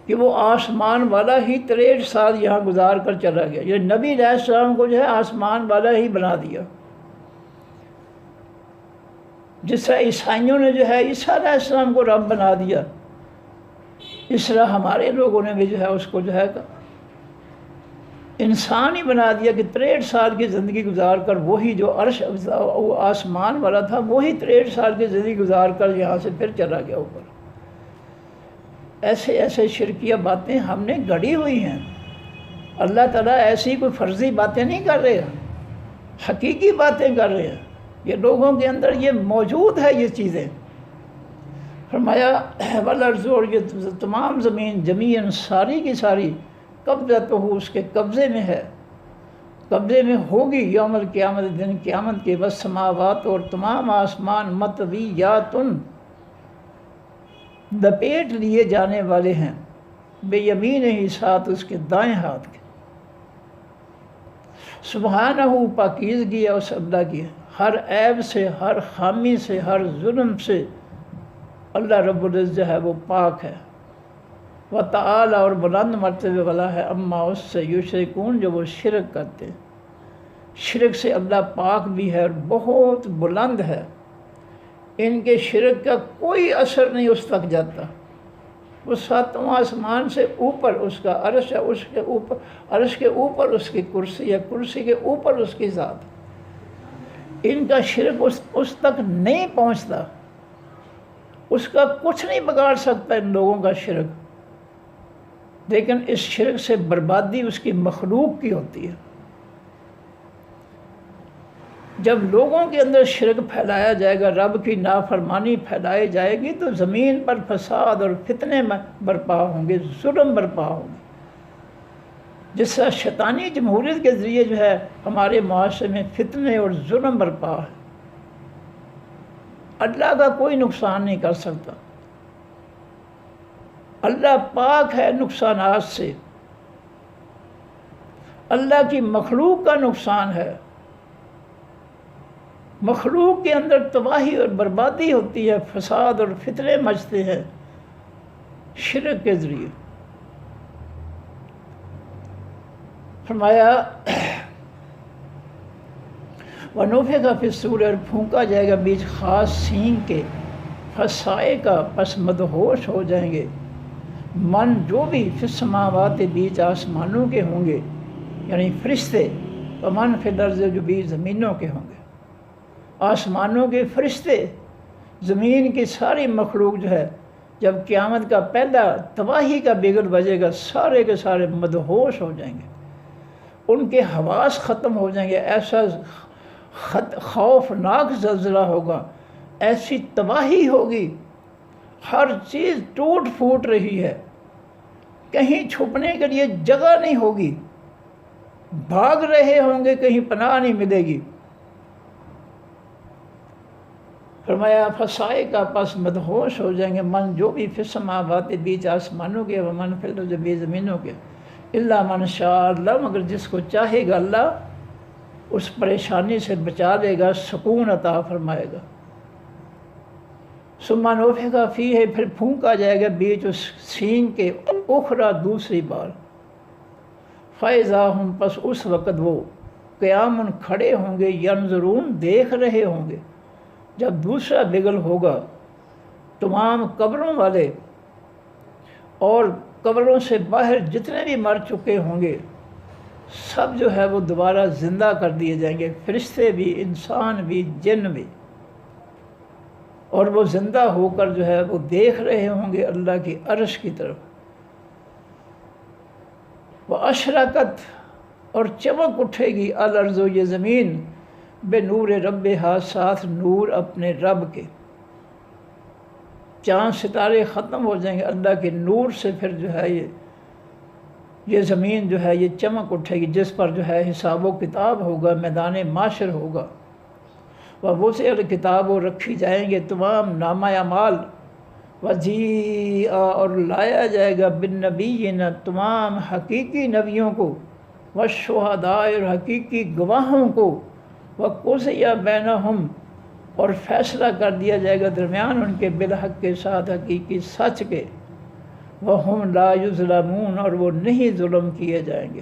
کہ وہ آسمان والا ہی 63 سال یہاں گزار کر چلا گیا. یہ نبی علیہ السلام کو جو ہے آسمان والا ہی بنا دیا. جس طرح عیسائیوں نے جو ہے عیسیٰ علیہ السلام کو رب بنا دیا، اس طرح ہمارے لوگوں نے بھی جو ہے اس کو جو ہے انسان ہی بنا دیا کہ 63 سال کی زندگی گزار کر وہی جو عرش آسمان والا تھا وہی 63 سال کی زندگی گزار کر یہاں سے پھر چلا گیا اوپر. ایسے ایسے شرکیہ باتیں ہم نے گڑھی ہوئی ہیں. اللہ تعالیٰ ایسی کوئی فرضی باتیں نہیں کر رہے ہیں، حقیقی باتیں کر رہے ہیں. یہ لوگوں کے اندر یہ موجود ہے یہ چیزیں. فرمایا والارض، اور یہ تمام زمین جمیعاً ساری کی ساری قبضہ ہو اس کے قبضے میں ہے، قبضے میں ہوگی یوم القیامت، دن قیامت کے. والسماوات، اور تمام آسمان مطویاتن لپیٹ لیے جانے والے ہیں، بے یمین ہی ساتھ اس کے دائیں ہاتھ کے. سبحانہ، پاکیزگی ہے اس اللہ کی، ہر عیب سے، ہر خامی سے، ہر ظلم سے اللہ رب العزت ہے وہ پاک ہے. وتعالی، اور بلند مرتبے والا ہے، اما اس سے یشرکون جو وہ شرک کرتے ہیں. شرک سے اللہ پاک بھی ہے اور بہت بلند ہے. ان کے شرک کا کوئی اثر نہیں اس تک جاتا. وہ ساتواں آسمان سے اوپر اس کا عرش ہے، اس کے اوپر عرش کے اوپر اس کی کرسی ہے، کرسی کے اوپر اس کی ذات. ان کا شرک اس تک نہیں پہنچتا، اس کا کچھ نہیں بگاڑ سکتا ان لوگوں کا شرک. لیکن اس شرک سے بربادی اس کی مخلوق کی ہوتی ہے. جب لوگوں کے اندر شرک پھیلایا جائے گا، رب کی نافرمانی پھیلائی جائے گی، تو زمین پر فساد اور فتنے برپا ہوں گے، ظلم برپا ہوں گے. جس طرح شیطانی جمہوریت کے ذریعے جو ہے ہمارے معاشرے میں فتنے اور ظلم برپا ہے. اللہ کا کوئی نقصان نہیں کر سکتا. اللہ پاک ہے نقصانات سے. اللہ کی مخلوق کا نقصان ہے. مخلوق کے اندر تباہی اور بربادی ہوتی ہے، فساد اور فتنے مچتے ہیں شرک کے ذریعے. فرمایا وَنُفِخَ فِي الصُّورِ، اور پھونکا جائے گا بیچ خاص سینگ کے، فسائے کا، پس مدہوش ہو جائیں گے، من جو بھی فی السماوات بیچ آسمانوں کے ہوں گے، یعنی فرشتے، ومن فی الارض جو بیچ زمینوں کے ہوں گے. آسمانوں کے فرشتے، زمین کی ساری مخلوق جو ہے جب قیامت کا پہلا تباہی کا بگل بجے گا، سارے کے سارے مدہوش ہو جائیں گے. ان کے حواس ختم ہو جائیں گے. ایسا خوفناک زلزلہ ہوگا، ایسی تباہی ہوگی، ہر چیز ٹوٹ پھوٹ رہی ہے، کہیں چھپنے کے لیے جگہ نہیں ہوگی، بھاگ رہے ہوں گے، کہیں پناہ نہیں ملے گی. فرمایا فسائے کا، پس مدہوش ہو جائیں گے، من جو بھی فی السماوات بیچ آسمانوں کے، ومن فی الارض بیچ زمینوں کے، الا من شاء اللہ، مگر جس کو چاہے گا اللہ اس پریشانی سے بچا لے گا، سکون عطا فرمائے گا. ثم نفخ فیہ، پھر پھونکا جائے گا بیچ اس سینگ کے، اخرى دوسری بار. فاذا ہم، پس اس وقت وہ قیام کھڑے ہوں گے، ینظرون دیکھ رہے ہوں گے. جب دوسرا بگل ہوگا، تمام قبروں والے اور قبروں سے باہر جتنے بھی مر چکے ہوں گے سب جو ہے وہ دوبارہ زندہ کر دیے جائیں گے، فرشتے بھی، انسان بھی، جن بھی. اور وہ زندہ ہو کر جو ہے وہ دیکھ رہے ہوں گے اللہ کی عرش کی طرف. وَأَشْرَقَتْ، اور چمک اٹھے گی، الارض، یہ زمین، بے نور ربہا، ساتھ نور اپنے رب کے. چاند ستارے ختم ہو جائیں گے، اللہ کے نور سے پھر جو ہے یہ زمین جو ہے یہ چمک اٹھے گی، جس پر جو ہے حساب و کتاب ہوگا، میدان معاشر ہوگا. وَوُضِعَ الْکِتَابُ، اور رکھی جائیں گے تمام نامہ اعمال. وَجِیءَ، اور لایا جائے گا، بالنبیین، تمام حقیقی نبیوں کو، والشہداء، اور حقیقی گواہوں کو، وَقُضِیَ بَیْنَہُم، اور فیصلہ کر دیا جائے گا درمیان ان کے بالحق کے ساتھ، حقیقی سچ کے، وَهُمْ لَا يُظْلَمُونَ، اور وہ نہیں ظلم کیے جائیں گے،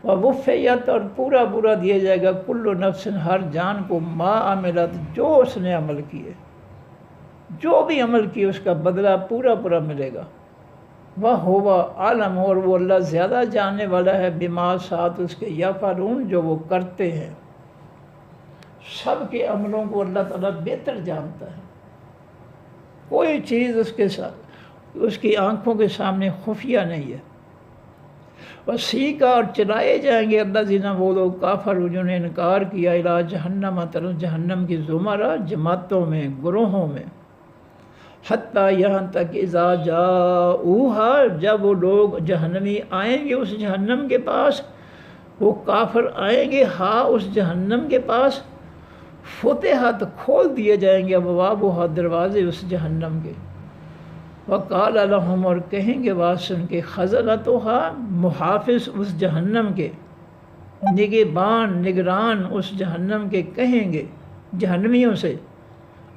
وَوُفِّیَتْ، اور پورا پورا دیا جائے گا کُلُّ نَفْسٍ، ہر جان کو، ما عملت، جو اس نے عمل کیے، جو بھی عمل کیے اس کا بدلہ پورا پورا ملے گا، وَهُوَ عَالِمٌ، اور وہ اللہ زیادہ جاننے والا ہے، بما، ساتھ اس کے، یفعلون، جو وہ کرتے ہیں، سب کے عملوں کو اللہ تعالیٰ بہتر جانتا ہے، کوئی چیز اس کے ساتھ، اس کی آنکھوں کے سامنے خفیہ نہیں ہے۔ وسیقا، اور چلائے جائیں گے اللہ زینہ، وہ لوگ کافر جنہوں نے انکار کیا، الی جہنم، طرف جہنم کی، زمرہ، جماعتوں میں، گروہوں میں، حتیٰ، یہاں تک، اذا جاؤہا، جب وہ لوگ جہنمی آئیں گے اس جہنم کے پاس، وہ کافر آئیں گے ہاں اس جہنم کے پاس، فتحت، کھول دیے جائیں گے، ابوابہا، دروازے اس جہنم کے، وقال لہم، اور کہیں گے واسطے ان کے، خزنتہا، محافظ اس جہنم کے، نگہبان، نگران اس جہنم کے، کہیں گے جہنمیوں سے،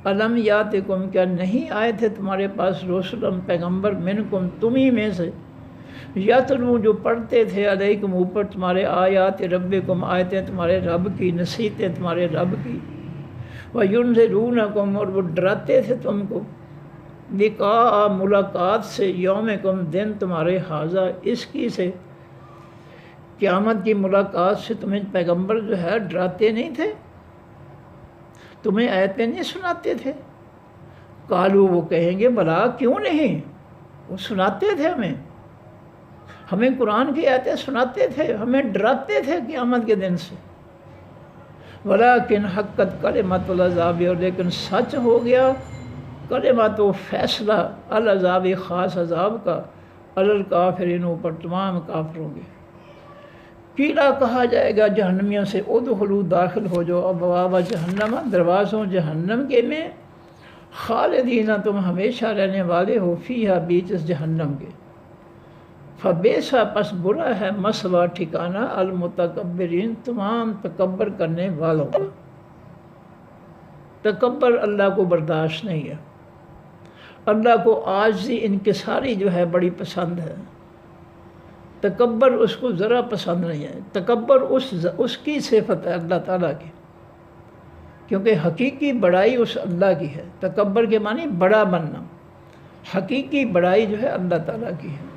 الم یاتکم، کیا نہیں آئے تھے تمہارے پاس، رسولم، پیغمبر، منکم، تمہیں میں سے، یتلو، جو پڑھتے تھے، علیکم، اوپر تمہارے، آیات ربکم، آیتیں تمہارے رب کی، نصیحتیں تمہارے رب کی، وینذرونکم، اور وہ ڈراتے تھے تم کو، لقاء، ملاقات سے، یومکم، دن تمہارے، ھذا، اس کی سے، قیامت کی ملاقات سے تمہیں پیغمبر جو ہے ڈراتے نہیں تھے، تمہیں آیتیں نہیں سناتے تھے؟ قالو، وہ کہیں گے بلا، کیوں نہیں، وہ سناتے تھے ہمیں قرآن کی آیتیں سناتے تھے، ہمیں ڈراتے تھے قیامت کے دن سے، ولیکن حقت کلمۃ العذاب، اور لیکن سچ ہو گیا کلمۃ، و فیصلہ، العذاب، خاص عذاب کا، علی الکافرین، اوپر تمام کافروں کے، قیلا، کہا جائے گا جہنمیوں سے، ادخلوا، داخل ہو جاؤ، ابواب جہنم، دروازوں جہنم کے میں، خالدین، تم ہمیشہ رہنے والے ہو، فیہا، بیچ اس جہنم کے، فبئس، پس برا ہے، مثویٰ، ٹھکانہ، المتکبرین، تمام تکبر کرنے والوں کا، تکبر اللہ کو برداشت نہیں ہے، اللہ کو عاجزی، انکساری جو ہے بڑی پسند ہے، تکبر اس کو ذرا پسند نہیں ہے، تکبر اس کی صفت ہے اللہ تعالیٰ کی، کیونکہ حقیقی بڑائی اس اللہ کی ہے، تکبر کے معنی بڑا بننا، حقیقی بڑائی جو ہے اللہ تعالیٰ کی ہے،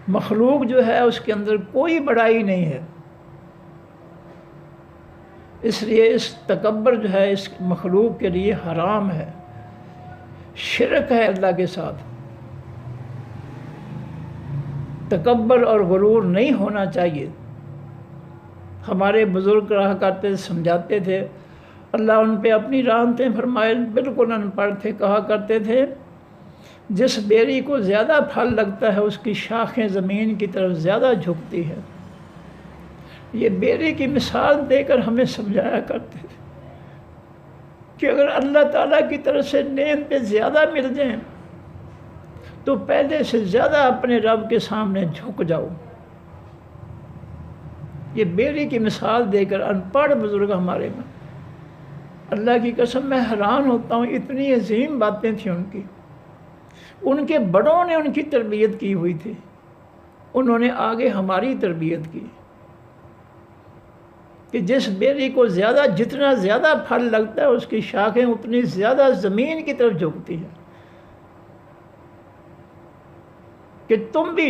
مخلوق جو ہے اس کے اندر کوئی بڑائی نہیں ہے، اس لیے اس تکبر جو ہے اس مخلوق کے لیے حرام ہے، شرک ہے اللہ کے ساتھ، تکبر اور غرور نہیں ہونا چاہیے۔ ہمارے بزرگ رہا کرتے تھے، سمجھاتے تھے، اللہ ان پہ اپنی رحمتیں فرمائے، بالکل ان پڑھ تھے، کہا کرتے تھے، جس بیری کو زیادہ پھل لگتا ہے اس کی شاخیں زمین کی طرف زیادہ جھکتی ہے، یہ بیری کی مثال دے کر ہمیں سمجھایا کرتے تھے کہ اگر اللہ تعالیٰ کی طرف سے نعمتیں زیادہ مل جائیں تو پہلے سے زیادہ اپنے رب کے سامنے جھک جاؤ۔ یہ بیری کی مثال دے کر ان پڑھ بزرگ ہمارے میں، اللہ کی قسم میں حیران ہوتا ہوں، اتنی عظیم باتیں تھیں ان کی، ان کے بڑوں نے ان کی تربیت کی ہوئی تھی، انہوں نے آگے ہماری تربیت کی کہ جس بیری کو جتنا زیادہ پھل لگتا ہے اس کی شاخیں اتنی زیادہ زمین کی طرف جھکتی ہیں، کہ تم بھی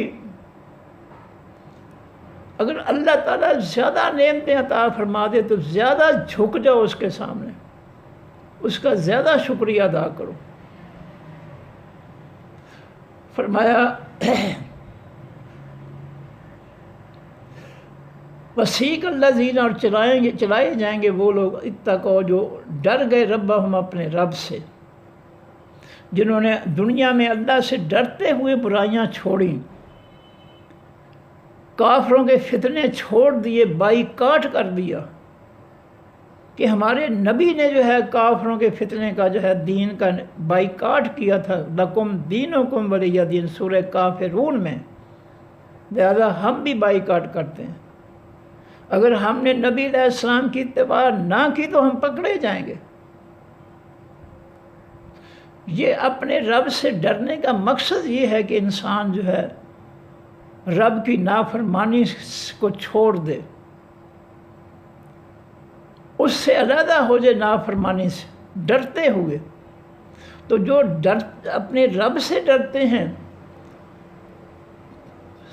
اگر اللہ تعالیٰ زیادہ نعمتیں عطا فرما دے تو زیادہ جھک جاؤ اس کے سامنے، اس کا زیادہ شکریہ ادا کرو۔ فرمایا وسیق الذین، اور چلائے جائیں گے وہ لوگ، اتقوا، جو ڈر گئے، ربہم، اپنے رب سے، جنہوں نے دنیا میں اللہ سے ڈرتے ہوئے برائیاں چھوڑیں، کافروں کے فتنے چھوڑ دیے، بائیکاٹ کر دیا، کہ ہمارے نبی نے جو ہے کافروں کے فتنے کا جو ہے دین کا بائیکاٹ کیا تھا، لکم دینکم ولی دین، سورہ کافرون میں، لہذا ہم بھی بائیکاٹ کرتے ہیں۔ اگر ہم نے نبی علیہ السلام کی اتباع نہ کی تو ہم پکڑے جائیں گے۔ یہ اپنے رب سے ڈرنے کا مقصد یہ ہے کہ انسان جو ہے رب کی نافرمانی کو چھوڑ دے، اس سے علیحدہ ہو جائے، نافرمانی سے ڈرتے ہوئے۔ تو جو اپنے رب سے ڈرتے ہیں،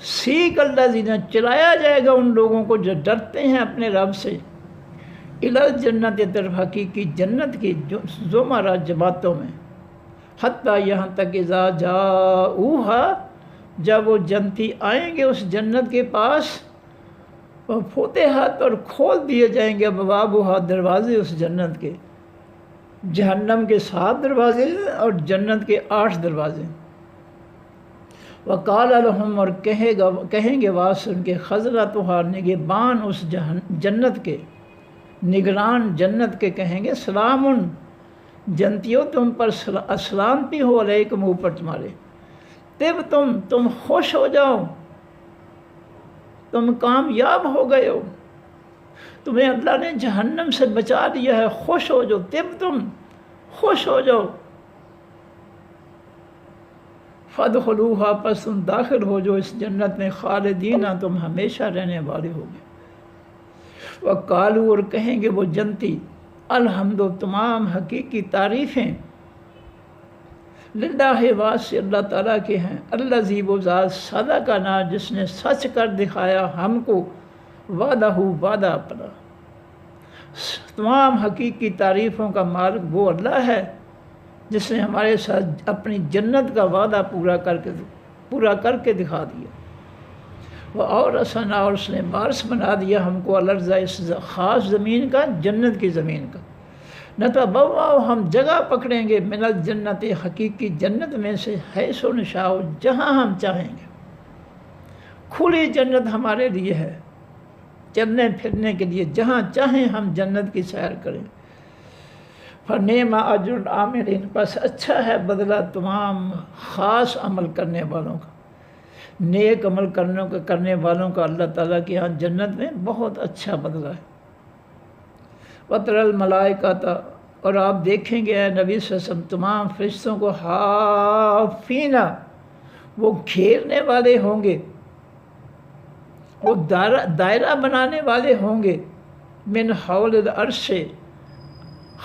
سیک الذین چلایا جائے گا ان لوگوں کو جو ڈرتے ہیں اپنے رب سے، الی الجنت طرف حقیقی جنت کی زمرہ جماعتوں میں، حتیٰ یہاں تک اذا جاؤہا جب وہ جنتی آئیں گے اس جنت کے پاس، فتحت اور کھول دیے جائیں گے ابوابہا دروازے اس جنت کے، جہنم کے 7 دروازے اور جنت کے 8 دروازے۔ وقال لہم اور کہیں گے واسن کے خزنتہا نگہبان اس جنت کے، نگران جنت کے کہیں گے سلام جنتیوں تم پر سلامتی ہو علیکم اوپر تمہارے، طب تم خوش ہو جاؤ، تم کامیاب ہو گئے ہو، تمہیں اللہ نے جہنم سے بچا دیا ہے، خوش ہو جاؤ، طب تم خوش ہو جاؤ۔ فادخلوہا پس تم داخل ہو جو اس جنت میں، خالدین تم ہمیشہ رہنے والے ہوگے۔ وقالو اور کہیں گے وہ جنتی، الحمد تمام حقیقی تعریفیں، للہ واسع اللہ تعالیٰ کے ہیں، الذی وہ ذات صدقنا جس نے سچ کر دکھایا ہم کو، وعدہ اپنا۔ تمام حقیقی تعریفوں کا مالک وہ اللہ ہے جس نے ہمارے ساتھ اپنی جنت کا وعدہ پورا کر کے دکھا دیا۔ وہ اور اس نے وارث بنا دیا ہم کو الارض اس خاص زمین کا، جنت کی زمین کا، نتبوأ ہم جگہ پکڑیں گے من الجنت حقیقی جنت میں سے، حیث نشاء جہاں ہم چاہیں گے۔ کھلی جنت ہمارے لیے ہے چلنے پھرنے کے لیے، جہاں چاہیں ہم جنت کی سیر کریں۔ فنعم اجر العاملین پس اچھا ہے بدلہ تمام خاص عمل کرنے والوں کا، نیک عمل کرنے والوں کا اللہ تعالیٰ کے ہاں جنت میں بہت اچھا بدلہ ہے۔ وَتَرَى الْمَلَائِكَةَ اور آپ دیکھیں گے اے نبی صلی اللہ علیہ وسلم تمام فرشتوں کو، حافین وہ گھیرنے والے ہوں گے، وہ دائرہ بنانے والے ہوں گے، من حول العرش سے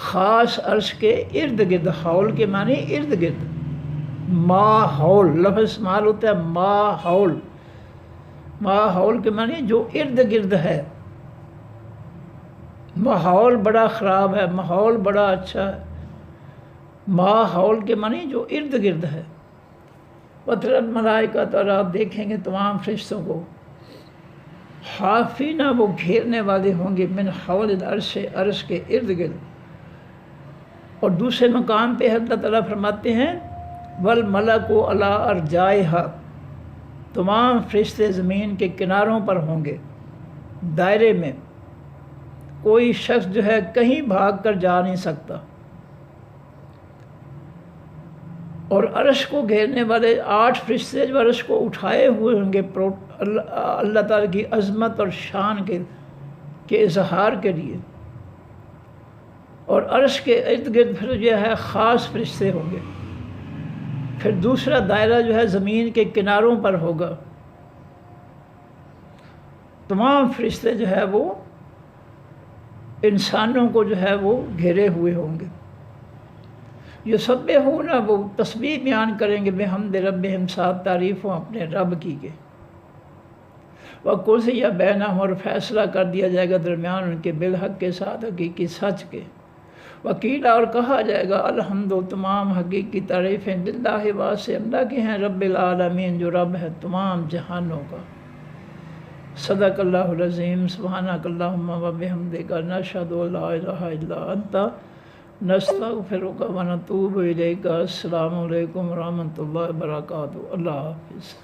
خاص عرش کے ارد گرد، حول کے معنی ارد گرد، ماحول لفظ مال ہوتا ہے، ماحول کے معنی جو ارد گرد ہے، ماحول بڑا خراب ہے، ماحول بڑا اچھا ہے، ماحول کے معنی جو ارد گرد ہے۔ وَتَرَى الْمَلَائِكَةَ اور آپ دیکھیں گے تمام فرشتوں کو، حافین وہ گھیرنے والے ہوں گے، من حول العرش عرش کے ارد گرد۔ اور دوسرے مقام پہ اللہ تعالیٰ فرماتے ہیں وَالْمَلَكُ عَلَىٰ أَرْجَائِهَا تمام فرشتے زمین کے کناروں پر ہوں گے، دائرے میں، کوئی شخص جو ہے کہیں بھاگ کر جا نہیں سکتا۔ اور عرش کو گھیرنے والے 8 فرشتے جو عرش کو اٹھائے ہوئے ہوں گے اللہ تعالیٰ کی عظمت اور شان کے اظہار کے لیے، اور عرش کے ارد گرد پھر جو ہے خاص فرشتے ہوں گے۔ پھر دوسرا دائرہ جو ہے زمین کے کناروں پر ہوگا، تمام فرشتے جو ہے وہ انسانوں کو جو ہے وہ گھیرے ہوئے ہوں گے۔ یسبحون وہ تسبیح بیان کریں گے بحمد ربہم ساتھ تعریفوں اپنے رب کی کے۔ وقضی بینہم اور فیصلہ کر دیا جائے گا درمیان ان کے بالحق کے ساتھ، حقیقی سچ کے۔ وکیلا اور کہا جائے گا الحمد تمام حقیقی تعریفیں للہ واسع اللہ کے ہیں، رب العالمین جو رب ہے تمام جہانوں کا۔ صدق اللہ العظیم۔ سبحانک اللہم وبحمدک نشہد ان لا الہ الا انت نستغفرک ونتوب الیک۔ السلام علیکم ورحمۃ اللہ وبرکاتہ۔ اللہ حافظ۔